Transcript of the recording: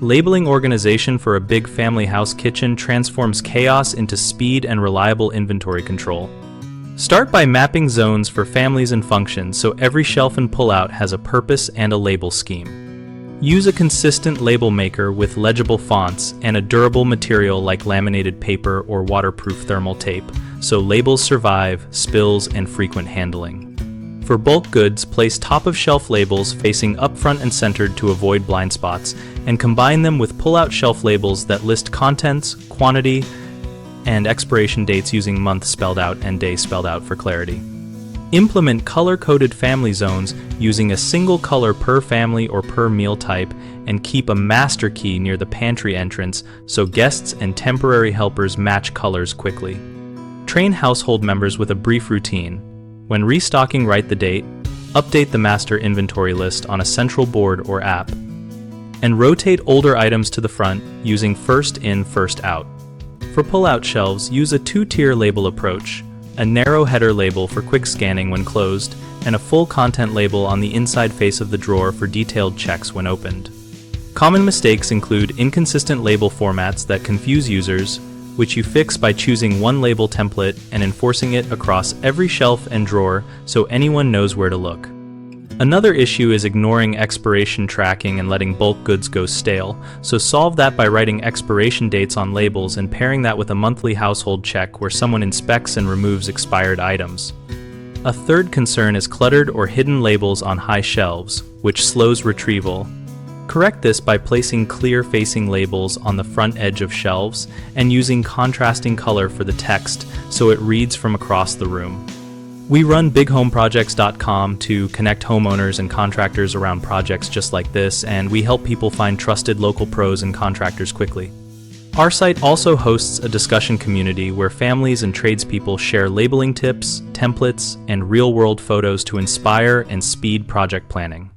Labeling organization for a big family house kitchen transforms chaos into speed and reliable inventory control. Start by mapping zones for families and functions so every shelf and pullout has a purpose and a label scheme. Use a consistent label maker with legible fonts and a durable material like laminated paper or waterproof thermal tape, so labels survive spills and frequent handling. For bulk goods, place top-of-shelf labels facing up front and centered to avoid blind spots, and combine them with pull-out shelf labels that list contents, quantity, and expiration dates using month spelled out and day spelled out for clarity. Implement color-coded family zones using a single color per family or per meal type, and keep a master key near the pantry entrance so guests and temporary helpers match colors quickly. Train household members with a brief routine. When restocking, write the date, update the master inventory list on a central board or app, and rotate older items to the front using first in, first out. For pull-out shelves, use a two-tier label approach, a narrow header label for quick scanning when closed, and a full content label on the inside face of the drawer for detailed checks when opened. Common mistakes include inconsistent label formats that confuse users, which you fix by choosing one label template and enforcing it across every shelf and drawer so anyone knows where to look. Another issue is ignoring expiration tracking and letting bulk goods go stale, so solve that by writing expiration dates on labels and pairing that with a monthly household check where someone inspects and removes expired items. A third concern is cluttered or hidden labels on high shelves, which slows retrieval. Correct this by placing clear-facing labels on the front edge of shelves and using contrasting color for the text so it reads from across the room. We run bighomeprojects.com to connect homeowners and contractors around projects just like this, and we help people find trusted local pros and contractors quickly. Our site also hosts a discussion community where families and tradespeople share labeling tips, templates, and real-world photos to inspire and speed project planning.